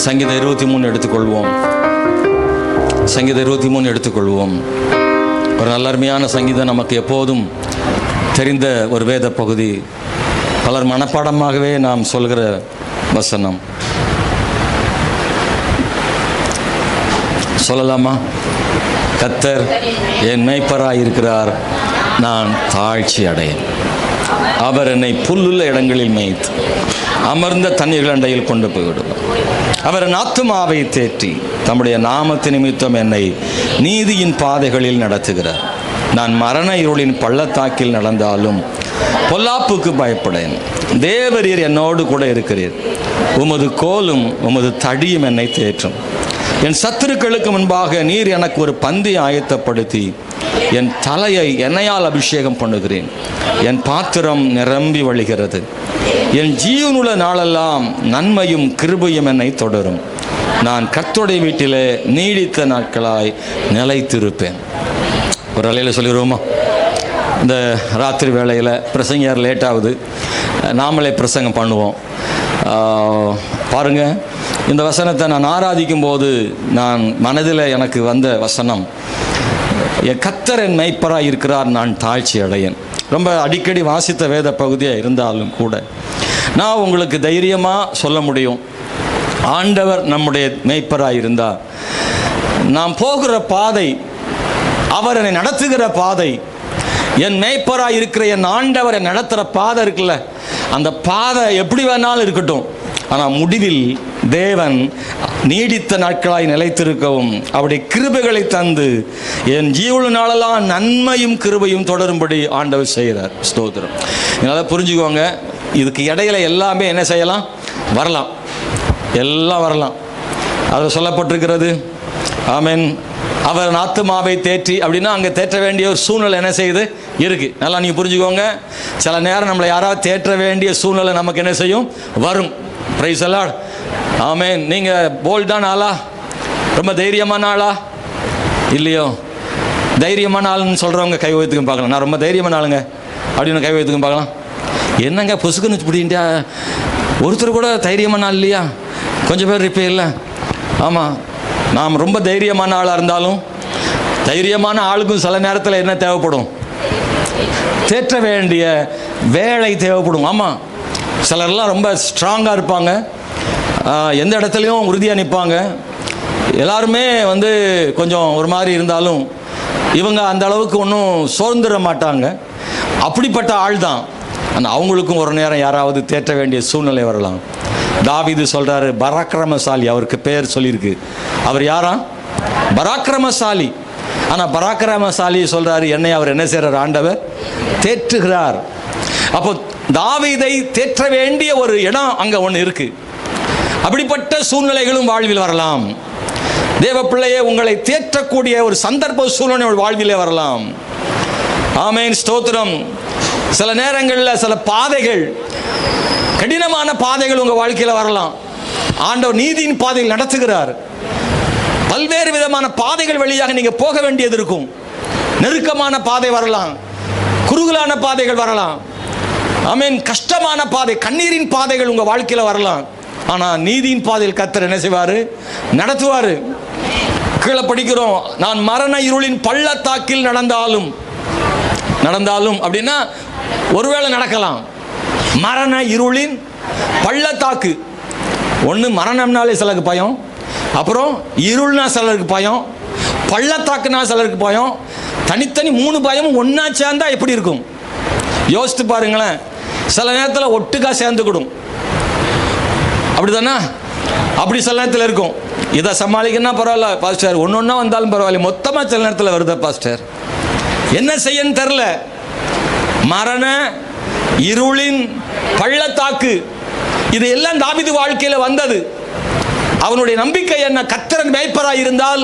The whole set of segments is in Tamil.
சங்கீதம் 23 எடுத்துக்கொள்வோம். சங்கீதம் 23 எடுத்துக்கொள்வோம். ஒரு நல்ல அருமையான சங்கீதம், நமக்கு எப்போதும் தெரிந்த ஒரு வேத பகுதி, பலர் மனப்பாடமாகவே நாம் சொல்கிற வசனம். சொல்லலாமா? கர்த்தர் என் மேய்ப்பராயிருக்கிறார், நான் தாழ்ச்சி அடையேன். அவர் என்னை புல்லுள்ள இடங்களில் மேய்த்து அமர்ந்த தண்ணீர்கள் அண்டையில் கொண்டு போய்விடுவார். அவர் என் ஆத்துமாவை தேற்றி தம்முடைய நாமத்து நிமித்தம் என்னை நீதியின் பாதைகளில் நடத்துகிறார். நான் மரண இருளின் பள்ளத்தாக்கில் நடந்தாலும் பொல்லாப்புக்கு பயப்படேன். தேவரீர் என்னோடு கூட இருக்கிறீர். உமது கோலும் உமது தடியும் என்னை தேற்றும். என் சத்துருக்களுக்கு முன்பாக நீர் எனக்கு ஒரு பந்தி ஆயத்தப்படுத்தி என் தலையை எண்ணெயால் அபிஷேகம் பண்ணுகிறேன். என் பாத்திரம் நிரம்பி வழிகிறது. என் ஜீவனுள்ள நாளெல்லாம் நன்மையும் கிருபையும் என்னை தொடரும். நான் கர்த்தருடைய வீட்டிலே நீடித்த நாட்களாய் நிலைத்திருப்பேன். ஒரு வேளையில் சொல்லிடுவோமா? இந்த ராத்திரி வேளையில் பிரசங்கியார் லேட்டாகுது, நாமளே பிரசங்கம் பண்ணுவோம். பாருங்கள், இந்த வசனத்தை நான் ஆராதிக்கும் போது நான் மனதில் எனக்கு வந்த வசனம், என் கர்த்தர் என் மேய்ப்பராய் இருக்கிறார், நான் தாழ்ச்சி அடையேன். ரொம்ப அடிக்கடி வாசித்த வேத பகுதியாக இருந்தாலும் கூட நான் உங்களுக்கு தைரியமாக சொல்ல முடியும், ஆண்டவர் நம்முடைய மேய்ப்பராய் இருந்தால் நாம் போகிற பாதை, அவர் என்னை நடத்துகிற பாதை, என் மேய்ப்பராய் இருக்கிற என் ஆண்டவர் என்னை நடத்துகிற பாதை இருக்குல்ல, அந்த பாதை எப்படி வேணாலும் இருக்கட்டும், ஆனால் முடிவில் தேவன் நீடித்த நாட்களாய் நிலைத்திருக்கவும் அவருடைய கிருபைகளை தந்து என் ஜீவன நாளெல்லாம் நன்மையும் கிருபையும் தொடரும்படி ஆண்டவர் செய்கிறார். ஸ்தோத்திரம். இதனால் புரிஞ்சுக்கோங்க, இதுக்கு இடையில எல்லாமே என்ன செய்யலாம்? வரலாம், எல்லாம் வரலாம். அதில் சொல்லப்பட்டிருக்கிறது, ஆமென், அவர் ஆத்துமாவை தேற்றி அப்படின்னா அங்கே தேற்ற வேண்டிய ஒரு சூழ்நிலை என்ன செய்யுது இருக்குது. நல்லா நீங்கள் புரிஞ்சுக்கோங்க, சில நேரம் நம்மளை யாராவது தேற்ற வேண்டிய சூழ்நிலை நமக்கு என்ன செய்யும்? வரும். Praise the Lord. ஆமென். நீங்கள் போல்டான ஆளா? ரொம்ப தைரியமான ஆளா? இல்லையோ? தைரியமான ஆளுன்னு சொல்கிறவங்க கை வைத்துக்கும் பார்க்கலாம். நான் ரொம்ப தைரியமான ஆளுங்க அப்படின்னு கை வைத்துக்கும் பார்க்கலாம். என்னங்க பொசுக்குன்னு பிடிக்கிட்டா? ஒருத்தர் கூட தைரியமான ஆள் இல்லையா? கொஞ்சம் பேர் இருப்பே இல்லை. ஆமாம், நாம் ரொம்ப தைரியமான ஆளாக இருந்தாலும் தைரியமான ஆளுக்கும் சில நேரத்தில் என்ன தேவைப்படும்? தேற்ற வேண்டிய வேலை தேவைப்படும். ஆமாம், சிலர்லாம் ரொம்ப ஸ்ட்ராங்காக இருப்பாங்க, எந்த இடத்துலையும் உறுதியாக நிற்பாங்க. எல்லாருமே கொஞ்சம் ஒரு மாதிரி இருந்தாலும் இவங்க அந்த அளவுக்கு ஒன்றும் சோர்ந்துட மாட்டாங்க. அப்படிப்பட்ட ஆள் தான். ஆனால் அவங்களுக்கும் ஒரு நேரம் யாராவது தேற்ற வேண்டிய சூழ்நிலை வரலாம். தாவீது சொல்கிறாரு, பராக்கிரமசாலி, அவருக்கு பேர் சொல்லியிருக்கு. அவர் யாரா? பராக்கிரமசாலி. ஆனால் பராக்கிரமசாலி சொல்கிறாரு, என்னை அவர் என்ன செய்கிறார்? ஆண்டவர் தேற்றுகிறார். அப்போ தாவீதை தேற்ற வேண்டிய ஒரு இடம் அங்கே ஒன்று இருக்குது. அப்படிப்பட்ட சூழ்நிலைகளும் வாழ்வில் வரலாம். தேவ பிள்ளையே, உங்களை தேற்றக்கூடிய ஒரு சந்தர்ப்ப சூழ்நிலை வாழ்விலே வரலாம். ஆமென், ஸ்தோத்திரம். சில நேரங்களில் சில பாதைகள், கடினமான பாதைகள் உங்கள் வாழ்க்கையில் வரலாம். ஆண்டவர் நீதியின் பாதையில் நடத்துகிறார். பல்வேறு விதமான பாதைகள் வழியாக நீங்கள் போக வேண்டியது இருக்கும். நெருக்கமான பாதை வரலாம், குறுகலான பாதைகள் வரலாம். ஆமென். கஷ்டமான பாதை, கண்ணீரின் பாதைகள் உங்கள் வாழ்க்கையில் வரலாம். ஆனால் நீதியின் பாதையில் கர்த்தர் என்ன செய்வார்? நடத்துவார். கீழே படிக்கிறோம், நான் மரண இருளின் பள்ளத்தாக்கில் நடந்தாலும் அப்படின்னா ஒருவேளை நடக்கலாம். மரண இருளின் பள்ளத்தாக்கு, ஒன்று மரணம்னாலே சிலருக்கு பயம், அப்புறம் இருள்னா சிலருக்கு பயம், பள்ளத்தாக்குனா சிலருக்கு பயம். தனித்தனி 3 பயமும் ஒன்றா சேர்ந்தா எப்படி இருக்கும்? யோசித்து பாருங்களேன். சில நேரத்தில் ஒட்டுக்கா சேர்ந்துக்கிடும், அப்படி தானே? அப்படி சில நேரத்தில் இருக்கும். இதை சமாளிக்கணும்னா பரவாயில்ல பாஸ்டர், ஒன்று ஒன்றா வந்தாலும் பரவாயில்ல, மொத்தமாக சில நேரத்தில் வருதா பாஸ்டர், என்ன செய்யன்னு தெரில. மரண இருளின் பள்ளத்தாக்கு, இது எல்லாம் தாவீது வாழ்க்கையில் வந்தது. அவனுடைய நம்பிக்கை என்ன? கர்த்தர் மேய்ப்பராய் இருந்தால்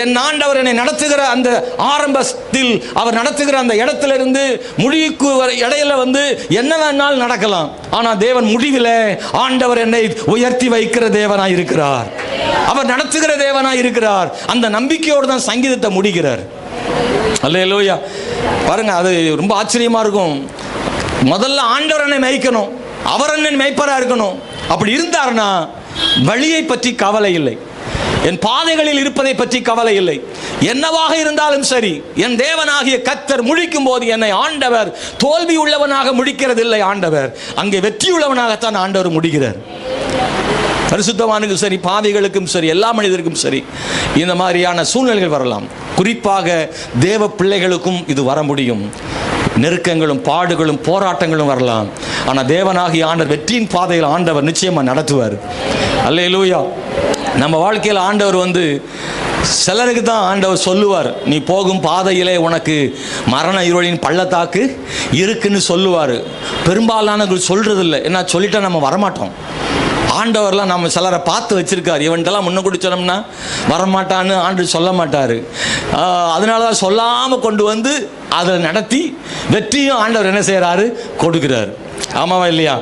என் ஆண்டவர் என்னை நடத்துகிற அந்த ஆரம்பத்தில் அவர் நடத்துகிற அந்த இடத்திலிருந்து முடிவுக்கு இடையில என்ன வேணாலும் நடக்கலாம். ஆனால் தேவன் முடிவில் ஆண்டவர் என்னை உயர்த்தி வைக்கிற தேவனாய் இருக்கிறார், அவர் நடத்துகிற தேவனாய் இருக்கிறார். அந்த நம்பிக்கையோடு தான் சங்கீதத்தை முடிக்கிறார். அல்லேலூயா. பாருங்க, அது ரொம்ப ஆச்சரியமா இருக்கும். முதல்ல ஆண்டவர் என்னை மேய்க்கணும், அவர் என்னை மேய்ப்பராக இருக்கணும். அப்படி இருந்தாருன்னா வழியை பற்றி கவலை இல்லை, என் பாதைகளில் இருப்பதை பற்றி கவலை இல்லை. என்னவாக இருந்தாலும் சரி, என் தேவனாகிய கர்த்தர் முழிக்கும் போது என்னை ஆண்டவர் தோல்வி உள்ளவனாக முடிக்கிறதில்லை. ஆண்டவர் அங்கே வெற்றியுள்ளவனாகத்தான் ஆண்டவர் முடிகிறார். பரிசுத்தவானுக்கும் சரி, பாவிகளுக்கும் சரி, எல்லா மனிதருக்கும் சரி இந்த மாதிரியான சூழ்நிலைகள் வரலாம். குறிப்பாக தேவ பிள்ளைகளுக்கும் இது வர முடியும். நெருக்கங்களும் பாடுகளும் போராட்டங்களும் வரலாம். ஆனால் தேவனாகிய ஆண்டவர் வெற்றியின் பாதையில் ஆண்டவர் நிச்சயமாக நடத்துவார். அல்லேலூயா. நம்ம வாழ்க்கையில் ஆண்டவர் சிலருக்கு தான் ஆண்டவர் சொல்லுவார், நீ போகும் பாதையிலே உனக்கு மரண இருளின் பள்ளத்தாக்கு இருக்குன்னு சொல்லுவார். பெரும்பாலானவர்கள் சொல்கிறதில்லை. என்ன சொல்லிட்டா நம்ம வரமாட்டோம். ஆண்டவர்லாம் நம்ம சிலரை பார்த்து வச்சிருக்காரு, இவன்ட்டெல்லாம் முன்ன குடிச்சோம்னா வரமாட்டான்னு ஆண்டு சொல்ல மாட்டார். அதனால தான் சொல்லாமல் கொண்டு அதில் நடத்தி வெற்றியும் ஆண்டவர் என்ன செய்கிறாரு, கொடுக்குறாரு. ஆமாவா இல்லையா?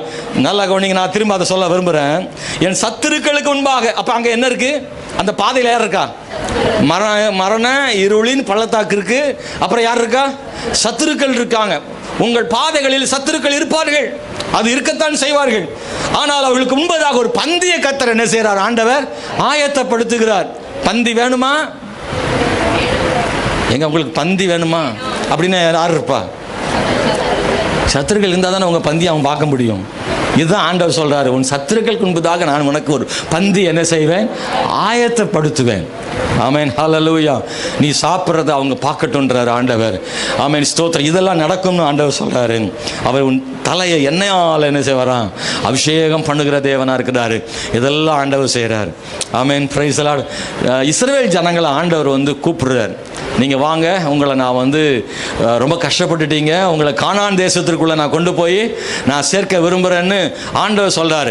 நல்லா கவனிங்க. நான் திரும்ப அதை சொல்ல விரும்புகிறேன். என் சத்துருக்களுக்கு முன்பாக, அப்போ அங்கே என்ன இருக்குது? அந்த பாதையில் யார் இருக்கா? மரண இருளின் பள்ளத்தாக்கு இருக்கு. அப்புறம் யார் இருக்கா? சத்துருக்கள் இருக்காங்க. உங்கள் பாதைகளில் சத்துருக்கள் இருப்பார்கள், அது இருக்கத்தான் செய்வார்கள். ஆனால் அவர்களுக்கு முன்பதாக ஒரு பந்திய கர்த்தர் என்ன செய்கிறார்? ஆண்டவர் ஆயத்தப்படுத்துகிறார். பந்தி வேணுமா? எங்க உங்களுக்கு பந்தி வேணுமா அப்படின்னு யார் இருப்பா? சத்துருக்கள் இருந்தால் தானே உங்கள் பந்தி அவன் பார்க்க முடியும். இதுதான் ஆண்டவர் சொல்கிறாரு, உன் சத்துருக்களுக்கு முன்பதாக நான் உனக்கு ஒரு பந்தி என்ன செய்வேன்? ஆயத்தப்படுத்துவேன். ஆமேன், ஹல்லேலூயா. நீ சாப்பிட்றத அவங்க பார்க்கட்டுன்றார் ஆண்டவர். ஆமேன், ஸ்தோத்திரம். இதெல்லாம் நடக்கும்னு ஆண்டவர் சொல்கிறாரு. அவர் உன் தலையை எண்ணெயால் என்ன செய்வாராம்? அபிஷேகம் பண்ணுகிற தேவனாக இருக்கிறாரு. இதெல்லாம் ஆண்டவர் செய்கிறார். ஆமேன், பிரைஸ் தி லார்ட். இஸ்ரவேல் ஜனங்களை ஆண்டவர் கூப்பிடுறார். நீங்கள் வாங்க, உங்களை நான் ரொம்ப கஷ்டப்பட்டுட்டீங்க, உங்களை கானான் தேசத்திற்குள்ளே நான் கொண்டு போய் நான் சேர்க்க விரும்புகிறேன்னு ஆண்டவர் சொல்கிறார்.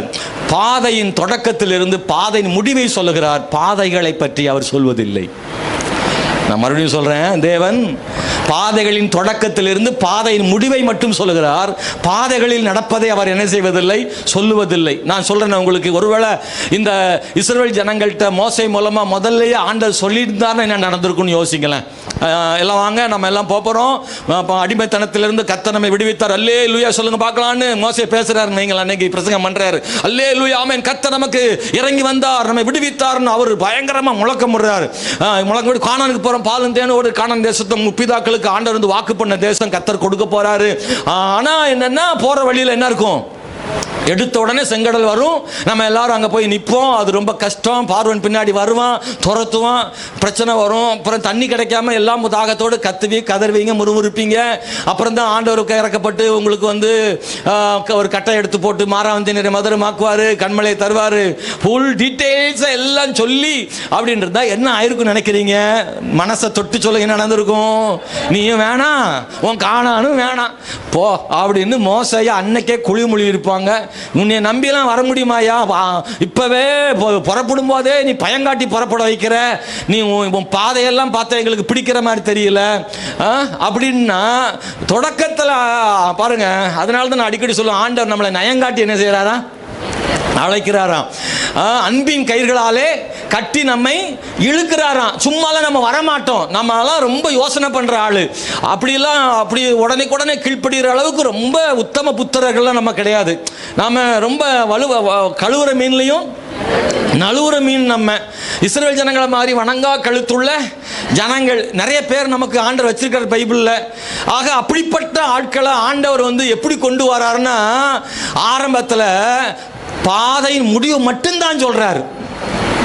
பாதையின் தொடக்கத்திலிருந்து பாதையின் முடிவை சொல்லுகிறார். பாதைகளை பற்றி அவர் சொல்வதில்லை. நான் மறுபடியும் சொல்கிறேன், தேவன் பாதைகளின் தொடக்கத்திலிருந்து பாதையின் முடிவை மட்டும் சொல்லுகிறார். பாதைகளில் நடப்பதை அவர் என்ன செய்வதில்லை, சொல்லுவதில்லை. நான் சொல்கிறேன் உங்களுக்கு, ஒருவேளை இந்த இஸ்ரவேல் ஜனங்கள்கிட்ட மோசே மூலமாக முதல்லையே ஆண்டவர் சொல்லியிருந்தாருன்னு என்ன நடந்திருக்குன்னு யோசிங்களேன். எல்லாம் வாங்க, நம்ம எல்லாம் போகிறோம், அடிமைத்தனத்திலிருந்து கர்த்தர் நம்மை விடுவித்தார், அல்லேலூயா சொல்லுங்க பார்க்கலான்னு மோசே பேசுகிறாரு. நீங்கள் அன்னைக்கு பிரசங்கம் பண்ணுறாரு, அல்லேலூயா ஆமென், கர்த்தர் நமக்கு இறங்கி வந்தார், நம்மை விடுவித்தார்னு அவர் பயங்கரமாக முழக்கம் விடுறாரு. முழக்கம் கானானுக்கு போகிறோம், பாலும் தேனோடு கானான் தேசத்தை முப்பிதாக்களுக்கு ஆண்டவர் வாக்கு பண்ண தேசம் கர்த்தர் கொடுக்க போறாரு. ஆனா என்னன்னா, போற வழியில என்ன இருக்கும்? எடுத்த உடனே செங்கடல் வரும், நம்ம எல்லாரும் அங்கே போய் நிற்போம். அது ரொம்ப கஷ்டம். பார்வன் பின்னாடி வருவான், துரத்துவான், பிரச்சனை வரும். அப்புறம் தண்ணி கிடைக்காம எல்லாம் தாகத்தோடு கதறுவீங்க, முறுமுறுப்பீங்க. அப்புறம் தான் ஆண்டவருக்கு இறக்கப்பட்டு உங்களுக்கு ஒரு கட்டை எடுத்து போட்டு மாறாவந்தி நிறைய மதுரமாக்குவார், கண்மலையை தருவார். ஃபுல் டீட்டெயில்ஸை எல்லாம் சொல்லி அப்படின்றது தான் என்ன ஆயிருக்குன்னு நினைக்கிறீங்க? மனசை தொட்டு சொல்ல என்ன நடந்திருக்கும்? நீயும் வேணாம், உன் காணானும் வேணாம், போ அப்படின்னு மோசையா அன்னைக்கே குழிமொழி இருப்பாங்க. உன்னை நம்பியெல்லாம் வர முடியுமாயா? இப்பவே புறப்படும் போதே நீ பயங்காட்டி புறப்பட வைக்கிற, நீ உன் பாதையெல்லாம் பார்த்தா எங்களுக்கு பிடிக்கிற மாதிரி தெரியல அப்படின்னா தொடக்கத்தில் பாருங்க. அதனால தான் நான் அடிக்கடி சொல்லுவேன், ஆண்டவர் நம்மளை நயங்காட்டி என்ன செய்யறாரா? அழைக்கிறாராம். அன்பின் கயிர்களாலே கட்டி நம்மை இழுக்கிறாராம். சும்மாலாம் நம்ம வரமாட்டோம். நம்மலாம் ரொம்ப யோசனை பண்ற ஆளு. அப்படி உடனே கீழ்ப்படுகிற அளவுக்கு ரொம்ப உத்தம புத்திரர்கள்லாம் நம்ம கிடையாது. நாம ரொம்ப கழுவுற மீன்லையும் நழுவுற மீன். நம்ம இஸ்ரவேல் ஜனங்களை மாதிரி வணங்கா கழுத்துள்ள ஜனங்கள் நிறைய பேர் நமக்கு ஆண்டவர் வச்சிருக்கார் பைபிளில். ஆக அப்படிப்பட்ட ஆட்களை ஆண்டவர் எப்படி கொண்டு வராருன்னா, ஆரம்பத்தில் பாதையின் முடிவு மட்டும்தான் சொல்றாரு.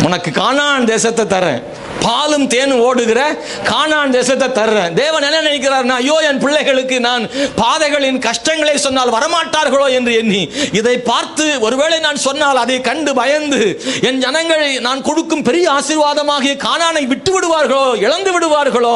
உனக்கு கானான் தேசத்தை தரேன், பாலும் தேனும் ஓடுகிற கானான் தேசத்தை தர்றேன். தேவன் என்ன நினைக்கிறார்? ஐயோ, என் பிள்ளைகளுக்கு நான் பாதைகளின் கஷ்டங்களை சொன்னால் வரமாட்டார்களோ என்று எண்ணி, இதை பார்த்து ஒருவேளை நான் சொன்னால் அதை கண்டு பயந்து என் ஜனங்களை நான் கொடுக்கும் பெரிய ஆசீர்வாதமாகிய கானானை விட்டு விடுவார்களோ, இழந்து விடுவார்களோ,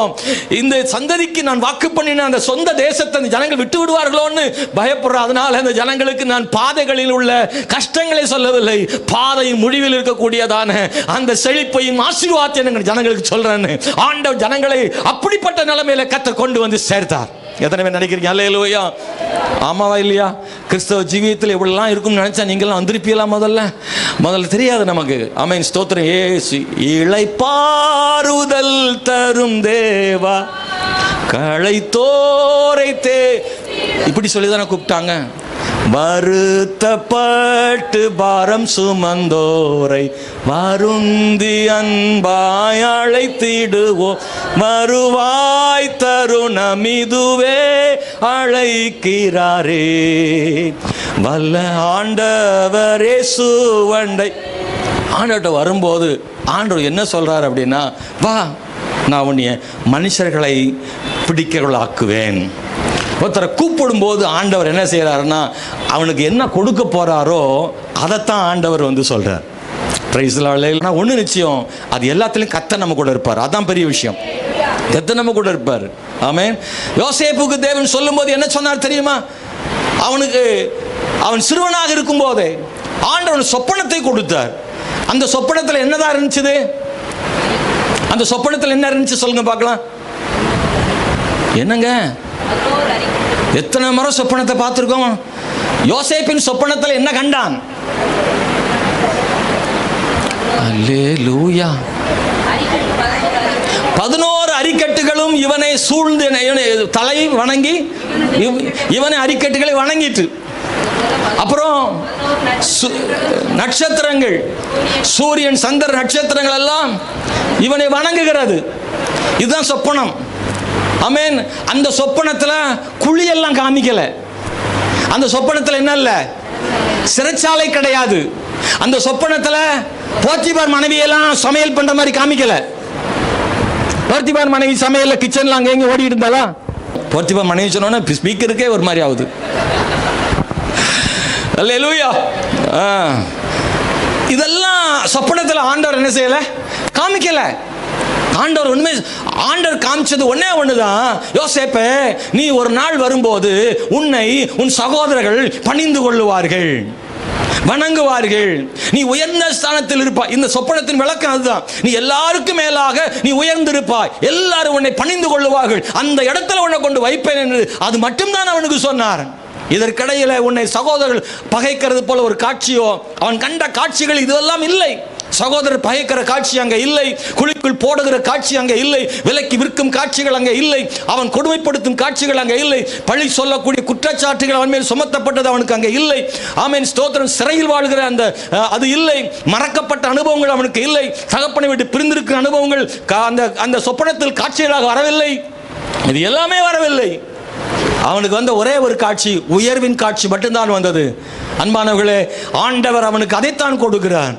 இந்த சந்ததிக்கு நான் வாக்கு பண்ணின அந்த சொந்த தேசத்தை அந்த ஜனங்கள் விட்டு விடுவார்களோன்னு பயப்படுற. அதனால அந்த ஜனங்களுக்கு நான் பாதைகளில் உள்ள கஷ்டங்களை சொல்லவில்லை, பாதையின் முடிவில் இருக்கக்கூடியதான அந்த செழிப்பையும் ஆசீர்வாதத்தை ஜனங்களுக்கு சொல்றேன்னு ஆண்டவர் ஜனங்களை அப்படிப்பட்ட நிலைமையில கர்த்தர் கொண்டு சேர்த்தார். எத்தனை பேர் நினைக்கிறீங்க? அல்லேலூயா, ஆமாவா இல்லையா? கிறிஸ்தவ ஜீவியத்தில் இவ்வளவுலாம் இருக்கும்னு நினைச்சா நீங்களாம் வந்திருப்பீங்களா? முதல்ல தெரியாது நமக்கு. ஆமென், ஸ்தோத்திரம். இயேசு இளைப்பாறுதல் தரும் தேவா, களைத்தோரை இப்படி சொல்லிதானே கூப்பிட்டாங்க. வருத்தப்பட்டு பாரம் சுமந்தோரை வருந்தி அன்பாய் அழைத்திடுவோம். வருவாய் தருணமிதுவே அழைக்கிறாரே. வல்ல ஆண்டவரே சுவண்டை. ஆண்டவர்கிட்ட வரும்போது ஆண்டவர் என்ன சொல்றார் அப்படின்னா, வா, நான் உன்னைய மனுஷர்களை பிடிக்கலாக்குவேன். ஒருத்தரை கூப்பிடும் போது ஆண்டவர் என்ன செய்யறாருன்னா, அவனுக்கு என்ன கொடுக்க போறாரோ அதைத்தான் ஆண்டவர் சொல்றார். ஒன்று நிச்சயம், அது எல்லாத்துலேயும் கர்த்தர் நம்ம கூட இருப்பார். அதான் பெரிய விஷயம். கர்த்தர் நம்ம கூட இருப்பார். ஆமென். யோசேப்புக்கு தேவன் சொல்லும் போது என்ன சொன்னார் தெரியுமா? அவன் சிறுவனாக இருக்கும் போதே ஆண்டவர் சொப்பனத்தை கொடுத்தார். அந்த சொப்பனத்தில் என்னதான் இருந்துச்சு? அந்த சொப்பனத்தில் என்ன இருந்துச்சு சொல்லுங்க பார்க்கலாம். என்னங்க, எத்தனை முறை சொப்பனத்தை பார்த்துருக்கோம். யோசேப்பின் சொப்பனத்தில் என்ன கண்டான்? அல்லேலூயா. 11 அரிக்கட்டுகளும் இவனை சூழ்ந்து தலை வணங்கி இவனை அரிக்கட்டுகளை வணங்கிட்டு, அப்புறம் நட்சத்திரங்கள், சூரியன், சந்திர நட்சத்திரங்கள் எல்லாம் இவனை வணங்குகிறது. இதுதான் சொப்பனம். ஆமென். அந்த சொப்பனத்தில் குழியெல்லாம் காமிக்கல. அந்த சொப்பனத்தில் என்ன இல்லை? சிறைச்சாலை கிடையாது. அந்த சொப்பனத்தில் போத்திபார் மனைவியெல்லாம் சமையல் பண்ற மாதிரி காமிக்கல. போத்திபார் மனைவி சமையல்ல கிச்சன்ல அங்க எங்க ஓடி இருந்தாலா? போத்திபார் மனைவி சொன்னோன்னா ஸ்பீக்கருக்கே ஒரு மாதிரி ஆகுது. அல்லேலூயா. இதெல்லாம் சொப்பனத்தில் ஆண்டவர் என்ன செய்யல? காமிக்கல. ஆண்டவர் காமிச்சது ஒண்ணுதான். யோசேப்பே, நீ ஒரு நாள் வரும்போது உன்னை உன் சகோதரர்கள் பணிந்து கொள்ளுவார்கள், வணங்குவார்கள். நீ உயர்ந்த ஸ்தானத்தில் இருப்பாய். இந்த சொப்பனத்தின் விளக்கம் அதுதான். நீ எல்லாருக்கும் மேலாக நீ உயர்ந்திருப்பாய். எல்லாரும் உன்னை பணிந்து கொள்ளுவார்கள். அந்த இடத்துல உன்னை கொண்டு வைப்பேன் என்று அது மட்டும்தான் அவனுக்கு சொன்னார். இதற்கிடையில உன்னை சகோதரர்கள் பகைக்கிறது போல ஒரு காட்சியோ, அவன் கண்ட காட்சிகள் இதெல்லாம் இல்லை. சகோதரர் பகைக்கிற காட்சி அங்கே இல்லை. குழிக்குள் போடுகிற காட்சி அங்கே இல்லை. விலைக்கு விற்கும் காட்சிகள் அங்கே இல்லை. அவன் கொடுமைப்படுத்தும் காட்சிகள் அங்கே இல்லை. பழி சொல்லக்கூடிய குற்றச்சாட்டுகள் அவன் மேல் சுமத்தப்பட்டது அவனுக்கு அங்கே இல்லை. ஆமென், ஸ்தோத்திரம். சிறையில் வாழ்கிற அது இல்லை. மறக்கப்பட்ட அனுபவங்கள் அவனுக்கு இல்லை. தகப்பனை விட்டு பிரிந்திருக்கிற அனுபவங்கள் அந்த சொப்பனத்தில் காட்சிகளாக வரவில்லை. இது எல்லாமே வரவில்லை. அவனுக்கு வந்த ஒரே ஒரு காட்சி, உயர்வின் காட்சி மட்டும்தான் வந்தது. அன்பானவர்களே, ஆண்டவர் அவனுக்கு அதைத்தான் கொடுக்கிறார்.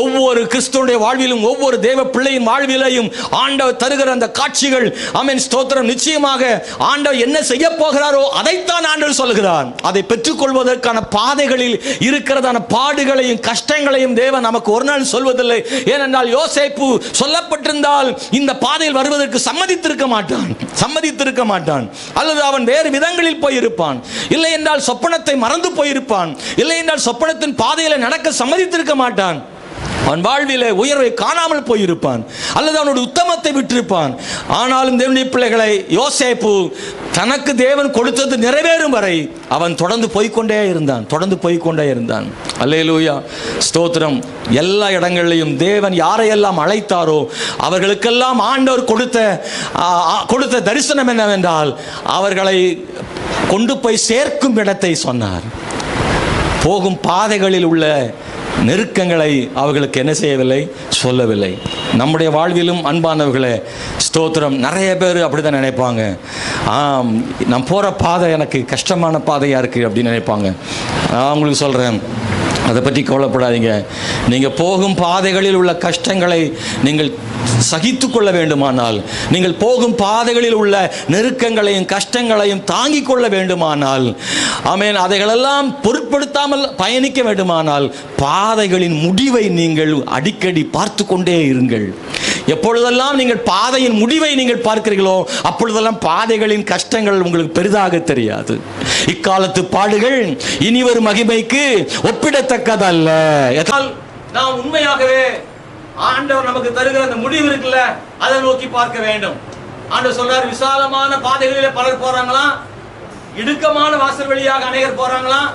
ஒவ்வொரு கிறிஸ்துவனுடைய வாழ்விலும், ஒவ்வொரு தேவ பிள்ளையின் வாழ்விலையும் ஆண்டவர் தருகிற அந்த காட்சிகள், ஆமென், ஸ்தோத்திரம், நிச்சயமாக ஆண்டவர் என்ன செய்ய போகிறாரோ அதைத்தான் ஆண்டவர் சொல்கிறார். அதை பெற்றுக்கொள்வதற்கான பாதைகளில் இருக்கிறதான பாடுகளையும் கஷ்டங்களையும் தேவன் நமக்கு ஒரு நாள் சொல்வதில்லை. ஏனென்றால் யோசேப்பு சொல்லப்பட்டிருந்தால் இந்த பாதையில் வருவதற்கு சம்மதித்திருக்க மாட்டான். அல்லது அவன் வேறு விதங்களில் போயிருப்பான். இல்லை என்றால் சொப்பனத்தை மறந்து போயிருப்பான். இல்லை என்றால் சொப்பனத்தின் பாதையில நடக்க சம்மதித்திருக்க மாட்டான். அவன் வாழ்விலே உயர்வை காணாமல் போயிருப்பான். அல்லது அவனுடைய உத்தமத்தை விட்டிருப்பான். ஆனாலும் தேவனுடைய பிள்ளைகளை, யோசேப்பு தனக்கு தேவன் கொடுத்தது நிறைவேறும் வரை அவன் தொடர்ந்து போய்கொண்டே இருந்தான். அல்லேலூயா, ஸ்தோத்திரம். எல்லா இடங்களிலும் தேவன் யாரையெல்லாம் அழைத்தாரோ அவர்களுக்கெல்லாம் ஆண்டவர் கொடுத்த தரிசனம் என்னவென்றால், அவர்களை கொண்டு போய் சேர்க்கும் இடத்தை சொன்னார். போகும் பாதைகளில் உள்ள நெருக்கங்களை அவர்களுக்கு என்ன செய்யவில்லை? சொல்லவில்லை. நம்முடைய வாழ்விலும் அன்பானவர்களே, ஸ்தோத்திரம், நிறைய பேர் அப்படிதான் நினைப்பாங்க. நான் போகிற பாதை எனக்கு கஷ்டமான பாதையாக இருக்குது அப்படின்னு நினைப்பாங்க. அவங்களுக்கு சொல்கிறேன், அதை பற்றி கவலைப்படாதீங்க. நீங்கள் போகும் பாதைகளில் உள்ள கஷ்டங்களை நீங்கள் சகித்து கொள்ள வேண்டுமானால், நீங்கள் போகும் பாதைகளில் உள்ள நெருக்கங்களையும் கஷ்டங்களையும் தாங்கிக் கொள்ள வேண்டுமானால், ஆமென், அதைகளெல்லாம் பொருட்படுத்தாமல் பயணிக்க வேண்டுமானால் பாதைகளின் முடிவை நீங்கள் அடிக்கடி பார்த்து கொண்டே இருங்கள். எப்பொழுதெல்லாம் நீங்கள் பாதையின் முடிவை நீங்கள் பார்க்கிறீர்களோ அப்பொழுதெல்லாம் பாதைகளின் கஷ்டங்கள் உங்களுக்கு பெரிதாக தெரியாது. இக்காலத்து பாடுகள் இனிவரும் மகிமைக்கு ஒப்பிடத்தக்கதல்ல. நாம் உண்மையாகவே ஆண்டவர் நமக்கு தருகிற அந்த முடிவு இருக்குல்ல, அதை நோக்கி பார்க்க வேண்டும். ஆண்டவர் சொல்றார், விசாலமான பாதைகளிலே பலர் போறாங்களாம், இடுக்கமான வாசல் வழியாக அநேகர் போறாங்களாம்.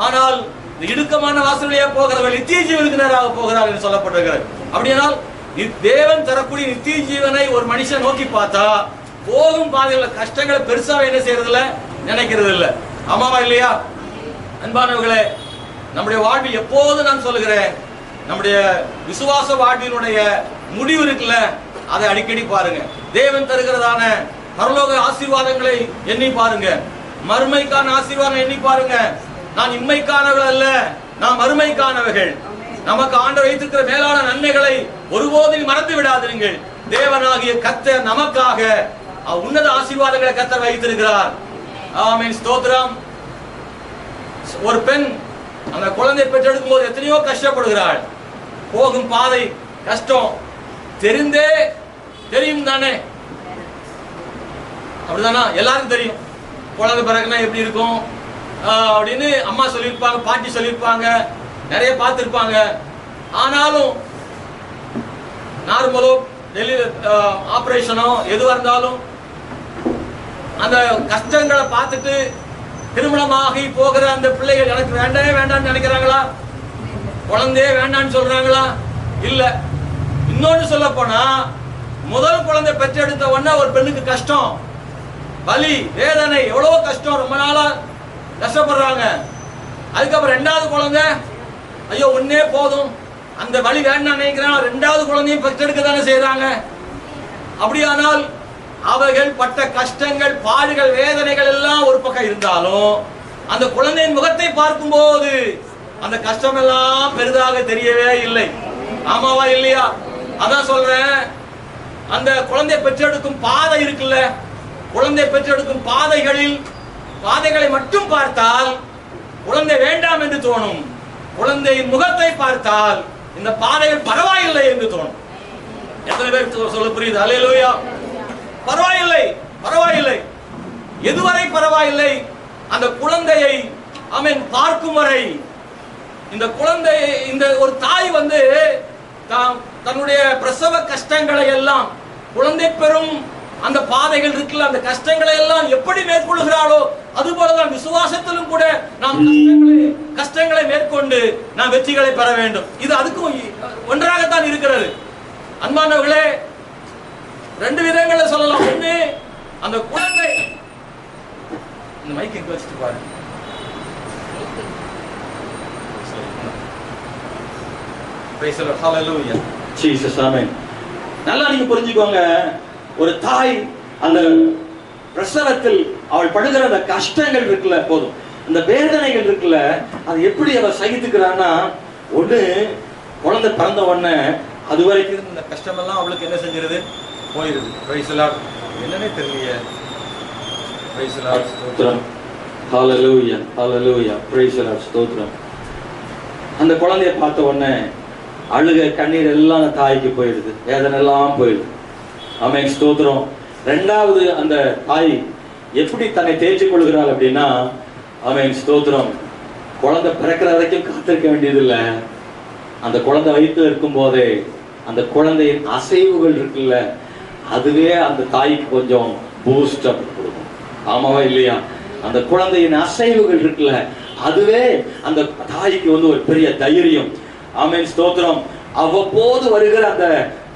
ஆனால் இந்த இடுக்கமான வாசல் வழியாக போகிறவர்கள் நித்திய ஜீவனுக்கு நேராக போகிறார்கள் என்று சொல்லப்பட்டிருக்கிறது. அப்படியானால் தேவன் தரக்கூடிய நித்திய ஜீவனை ஒரு மனுஷன் நோக்கி பார்த்தா போகும் பாதையில் கஷ்டங்களை பெருசாக என்ன செய்யறது இல்லை, நினைக்கிறது இல்லை. ஆமாவா இல்லையா? அன்பானவர்களே, நம்முடைய வாழ்வில் எப்போது நான் சொல்லுகிறேன், நம்முடைய விசுவாச வாழ்வினுடைய முடிவு இருக்குல்ல, அதை அடிக்கடி பாருங்க. தேவன் தருகிறதான பரலோக ஆசீர்வாதங்களை எண்ணி பாருங்க. மறுமைக்கான ஆசீர்வாதம் எண்ணி பாருங்க. நான் இம்மைக்கானவர்கள் அல்ல, நான் மறுமைக்கானவர்கள். நமக்கு ஆண்டவர் வைத்திருக்கிற மேலான நன்மைகளை ஒருபோதும் மறந்து விடாதீர்கள். தேவனாகிய கர்த்தர் நமக்காக உன்னத ஆசீர்வாதங்களை கர்த்தர் வைத்திருக்கிறார். ஆமென், ஸ்தோத்திரம். ஒரு பெண் அந்த குழந்தை பெற்றெடுக்கும் போது எத்தனையோ கஷ்டப்படுகிறாள். போகும் பாதை கஷ்டம் தெரியும் தானே, அப்படிதானா? எல்லாருக்கும் தெரியும் குழந்தை பிறகுனா எப்படி இருக்கும் அப்படின்னு அம்மா சொல்லியிருப்பாங்க, பாட்டி சொல்லியிருப்பாங்க, நிறைய பார்த்துருப்பாங்க. ஆனாலும் நார்மலோ ஆப்ரேஷனோ எதுவாக இருந்தாலும் அந்த கஷ்டங்களை பார்த்துட்டு திருமணமாகி போகிற அந்த பிள்ளைகள் எனக்கு வேண்டவே வேண்டாம்னு நினைக்கிறாங்களா? குழந்தையே வேண்டான்னு சொல்றாங்களா? இல்ல. இன்னொன்று சொல்ல போனா, முதல் குழந்தை பெற்றெடுத்த உடனே ஒரு பெண்ணுக்கு கஷ்டம், வலி, வேதனை, எவ்வளவோ கஷ்டம், ரொம்ப நாளா கஷ்டப்படுறாங்க. அதுக்கப்புறம் ரெண்டாவது குழந்தை, ஐயோ ஒன்னே போதும், அந்த வலி வேண்டாம் நினைக்கிறான், ரெண்டாவது குழந்தையும் பெற்றெடுக்க தானே செய்யறாங்க. அப்படியானால் அவர்கள் பட்ட கஷ்டங்கள், பாடுகள், வேதனைகள் எல்லாம் ஒரு பக்கம் இருந்தாலும் அந்த குழந்தையின் முகத்தை பார்க்கும் போது அந்த கஷ்டம் எல்லாம் பெரிதாக தெரியவே இல்லை. ஆமாவா இல்லையா? அதான் சொல்றேன், அந்த குழந்தை பெற்றெடுக்கும் பாதை இருக்குல்ல, குழந்தை பெற்றெடுக்கும் பாதைகளை மட்டும் பார்த்தால் குழந்தை வேண்டாம் என்று தோணும். குழந்தையின் முகத்தை பார்த்தால் இந்த பாதைகள் பரவாயில்லை என்று தோணும். எத்தனை பேர் சொல்ல புரியுது? அல்லேலூயா. பரவாயில்லை. எதுவரை பரவாயில்லை? அந்த குழந்தையை அவன் பார்க்கும் வரை. இந்த குழந்தை, இந்த ஒரு தாய் தன்னுடைய பிரசவ கஷ்டங்களை எல்லாம், குழந்தை பெறும் அந்த பாதைகள் இருக்குல்ல, அந்த கஷ்டங்களை எல்லாம் எப்படி மேற்கொள்கிறாளோ அதுபோலதான் விசுவாசத்திலும் கூட நாம் கஷ்டங்களை மேற்கொண்டு நாம் வெற்றிகளை பெற வேண்டும். இது அதுக்கும் ஒன்றாகத்தான் இருக்கிறது. அன்பானவர்களே, ரெண்டு விதங்களை சொல்லலாம். ஒண்ணு, அந்த குழந்தை, இந்த மைக் எங்க வச்சுட்டு பாருங்க, நல்லா நீங்க புரிஞ்சுக்கோங்க. ஒரு தாய் அந்த பிரசவத்தில் அவள் படுகிற அந்த கஷ்டங்கள் இருக்குல்ல, போதும் அந்த வேதனைகள் இருக்குல்ல, அது எப்படி அவ சகித்துக்கிறான்னா, ஒண்ணு குழந்தை பிறந்த உடனே அது வரைக்கும் இந்த கஷ்டமெல்லாம் அவளுக்கு என்ன செஞ்சிருது, போயிருது. Praise the Lord. என்னன்னே தெரியலையே. Praise the Lord. ஸ்தோத்திரம். Hallelujah, hallelujah. Praise the Lord. ஸ்தோத்திரம். அந்த குழந்தையை பார்த்த உடனே அழுக, கண்ணீர் எல்லாம் தாய்க்கு போயிடுது, வேதனை எல்லாம் போயிடுது. ஆமென், ஸ்தோத்திரம். ரெண்டாவது, அந்த தாய் எப்படி தன்னை தேய்ச்சிக் கொள்கிறாள் அப்படின்னா, ஆமென், ஸ்தோத்திரம், குழந்தை பிறக்கிற வரைக்கும் காத்திருக்க வேண்டியது இல்லை. அந்த குழந்தை வயிற்றில் இருக்கும் போதே அந்த குழந்தையின் அசைவுகள் இருக்குல்ல, அதுவே அந்த தாய்க்கு கொஞ்சம் பூஸ்ட் அப் கொடுக்கும். ஆமாவா இல்லையா? அந்த குழந்தையின் அசைவுகள் இருக்குல்ல, அதுவே அந்த தாய்க்கு ஒரு பெரிய தைரியம். ஆமென், ஸ்தோத்திரம். அவ்வப்போது வருகிற அந்த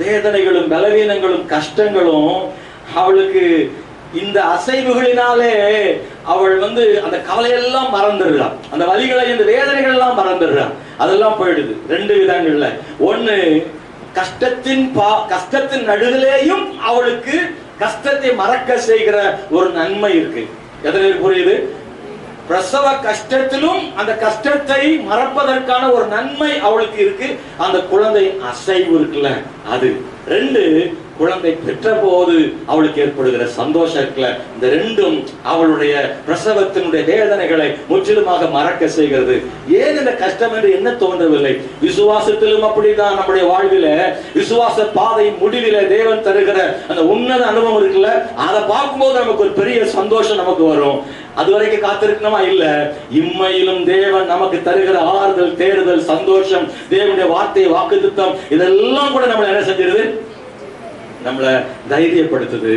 வேதனைகளும் பலவீனங்களும் கஷ்டங்களும் அவளுக்கு இந்த அசைவுகளினாலே அவள் அந்த கவலையெல்லாம் மறந்துடுறான், அந்த வலிகளை, இந்த வேதனைகள் எல்லாம் மறந்துடுறான். அதெல்லாம் போயிடுது. ரெண்டு விதங்கள்ல. ஒண்ணு, கஷ்டத்தின் நடுவிலேயும் அவளுக்கு கஷ்டத்தை மறக்க செய்கிற ஒரு நன்மை இருக்கு. எத்தனை புரியுது? பிரசவ கஷ்டத்திலும் அந்த கஷ்டத்தை மறப்பதற்கான ஒரு நன்மை அவளுக்கு இருக்கு. அந்த குழந்தையின் அசைவு இருக்குல்ல, அது. ரெண்டு, குழந்தை பெற்ற போது அவளுக்கு ஏற்படுகிற சந்தோஷம் இருக்குல்ல, இந்த ரெண்டும் அவளுடைய பிரசவத்தினுடைய வேதனைகளை முற்றிலுமாக மறக்க செய்கிறது. ஏன் இந்த கஷ்டம் என்று என்ன தோன்றவில்லை? விசுவாசத்திலும் அப்படிதான். நம்முடைய வாழ்வில விசுவாச பாதையின் முடிவில தேவன் தருகிற அந்த உன்னத அனுபவம் இருக்குல்ல, அதை பார்க்கும்போது நமக்கு ஒரு பெரிய சந்தோஷம் நமக்கு வரும். அது வரைக்கும் காத்திருக்கணுமா? இல்ல. இம்மையிலும் தேவன் நமக்கு தருகிற ஆறுதல், தேடுதல், சந்தோஷம், தேவனுடைய வார்த்தை, வாக்குத்தத்தம், இதெல்லாம் கூட நம்மளை என்ன செஞ்சிருது? நம்மளை தைரியப்படுத்துது.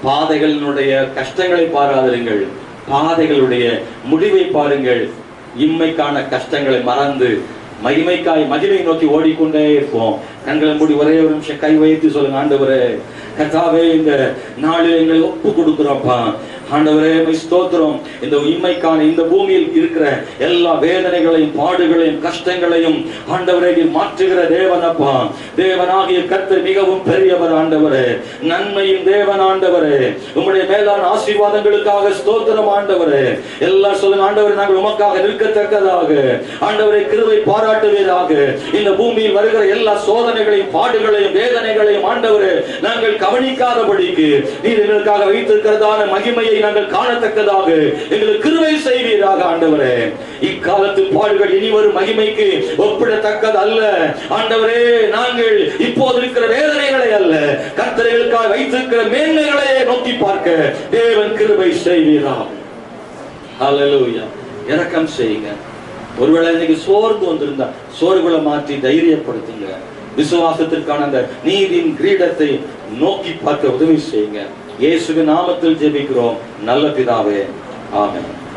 பாதைகளினுடைய கஷ்டங்களை பாராதிருங்கள், பாதைகளுடைய முடிவை பாருங்கள். இம்மைக்கான கஷ்டங்களை மறந்து மகிமை நோக்கி ஓடிக்கொண்டே இருப்போம். கண்களை மூடி ஒரே ஒரு நிமிஷம் கை வைத்து சொல்லுங்க, ஆண்டவரே, கர்த்தாவே, இந்த நாளில் எங்களை ஒப்பு கொடுக்கிறோம்ப்பா. ஆண்டவரே ஸ்தோத்திரம். இந்த இம்மைக்கான இந்த பூமியில் இருக்கிற எல்லா வேதனைகளையும் பாடுகளையும் கஷ்டங்களையும் ஆண்டவரே மாற்றுகிற தேவனப்பா. தேவனாகிய கர்த்தர் மிகவும் பெரியவர் ஆண்டவரே, நன்மையின் தேவன் ஆண்டவரே. உம்முடைய மேலான ஆசீர்வாதங்களுக்காக ஸ்தோத்திரம் ஆண்டவரே. எல்லா சொல்லுங்க ஆண்டவரே, நாங்கள் உமக்காக நிற்கத்தக்கதாக ஆண்டவரே கிருபை பாராட்டுவீராக. இந்த பூமியில் வருகிற எல்லா சோதனைகளையும் பாடுகளையும் வேதனைகளையும் ஆண்டவரே நாங்கள் கவனிக்காதபடிக்கு நீர் எங்களுக்காக வைத்திருக்கிறதான மகிமையை நாங்கள் காணத்தக்கதாக எங்களுக்கு கிருபை செய்வீராக ஆண்டவரே. இக்காலத்து பாடுகள் இனி வரும் மகிமைக்கு ஒப்பிடத்தக்கது அல்ல ஆண்டவரே. நாங்கள் இப்போது இருக்கிற வேதனைகளை அல்ல, கர்த்தர்களுக்காக வைத்திருக்கிற மேன்மைகளையே நோக்கி பார்க்க தேவன் கிருபை செய்வீராக. ஹல்லேலூயா. இரக்கம் செய்யுங்க. ஒருவேளை இன்னைக்கு சோர்ந்து வந்திருந்தா சோர்வுகளை மாற்றி தைரியப்படுத்துங்க. விசுவாசத்திற்கான அந்த நீதியின் கிரீடத்தை நோக்கி பார்க்க உதவி செய்யுங்க. இயேசுவின் நாமத்தில் ஜெபிக்கிறோம் நல்ல பிதாவே, ஆமென்.